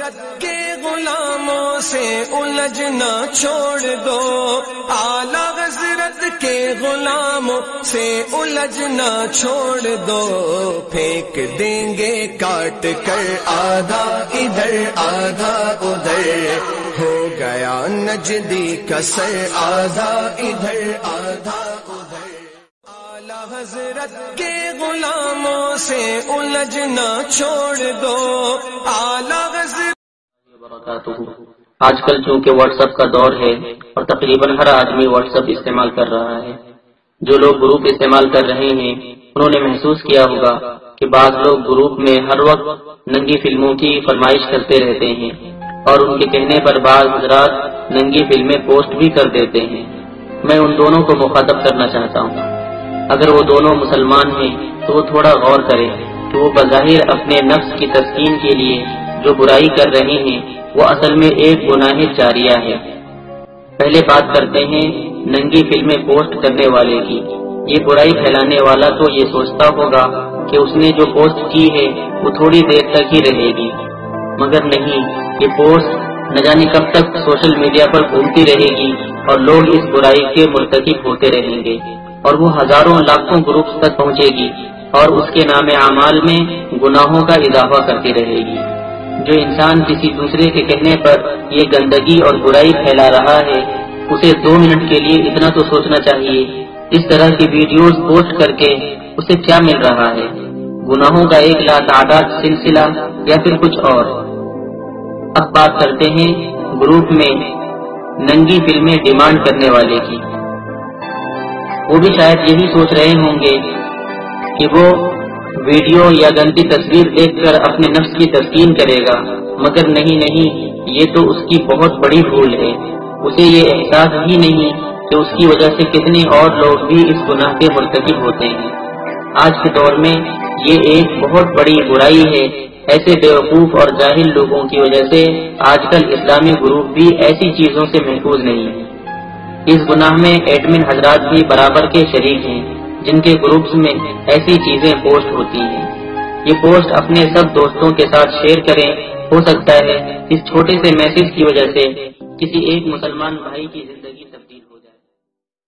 حضرت کے غلاموں سے الجھنا چھوڑ دو، اعلیٰ حضرت کے غلاموں سے الجھنا چھوڑ دو، پھینک دیں گے کاٹ کر آدھا ادھر آدھا ادھر، ہو گیا نجدی کا سر آدھا ادھر آدھا ادھر۔ اعلیٰ حضرت کے غلاموں سے الجھنا چھوڑ دو، اعلیٰ حضرت آج کل چونکہ واٹس ایپ کا دور ہے اور تقریباً ہر آدمی واٹس ایپ استعمال کر رہا ہے، جو لوگ گروپ استعمال کر رہے ہیں انہوں نے محسوس کیا ہوگا کہ بعض لوگ گروپ میں ہر وقت ننگی فلموں کی فرمائش کرتے رہتے ہیں اور ان کے کہنے پر بعض حضرات ننگی فلمیں پوسٹ بھی کر دیتے ہیں۔ میں ان دونوں کو مخاطب کرنا چاہتا ہوں، اگر وہ دونوں مسلمان ہیں تو وہ تھوڑا غور کریں کہ وہ بظاہر اپنے نفس کی تسکین کے لیے جو برائی کر رہے ہیں وہ اصل میں ایک گناہ جاریہ ہے۔ پہلے بات کرتے ہیں ننگی فلمیں پوسٹ کرنے والے کی۔ یہ برائی پھیلانے والا تو یہ سوچتا ہوگا کہ اس نے جو پوسٹ کی ہے وہ تھوڑی دیر تک ہی رہے گی، مگر نہیں، یہ پوسٹ نہ جانے کب تک سوشل میڈیا پر گھومتی رہے گی اور لوگ اس برائی کے مرتکب ہوتے رہیں گے اور وہ ہزاروں لاکھوں گروپس تک پہنچے گی اور اس کے نام اعمال میں گناہوں کا اضافہ کرتی رہے گی۔ جو انسان کسی دوسرے کے کہنے پر یہ گندگی اور برائی پھیلا رہا ہے اسے 2 منٹ کے لیے اتنا تو سوچنا چاہیے اس طرح کی ویڈیوز پوسٹ کر کے اسے کیا مل رہا ہے، گناہوں کا ایک لاتعداد سلسلہ یا پھر کچھ اور۔ اب بات کرتے ہیں گروپ میں ننگی فلمیں ڈیمانڈ کرنے والے کی۔ وہ بھی شاید یہی سوچ رہے ہوں گے کہ وہ ویڈیو یا گندی تصویر دیکھ کر اپنے نفس کی تسکین کرے گا، مگر نہیں، یہ تو اس کی بہت بڑی بھول ہے۔ اسے یہ احساس ہی نہیں کہ اس کی وجہ سے کتنے اور لوگ بھی اس گناہ کے مرتکب ہوتے ہیں۔ آج کے دور میں یہ ایک بہت بڑی برائی ہے۔ ایسے بیوقوف اور جاہل لوگوں کی وجہ سے آج کل اسلامی گروپ بھی ایسی چیزوں سے محفوظ نہیں ہے۔ اس گناہ میں ایڈمن حضرات بھی برابر کے شریک ہیں جن کے گروپس میں ایسی چیزیں پوسٹ ہوتی ہیں۔ یہ پوسٹ اپنے سب دوستوں کے ساتھ شیئر کریں، ہو سکتا ہے اس چھوٹے سے میسج کی وجہ سے کسی ایک مسلمان بھائی کی زندگی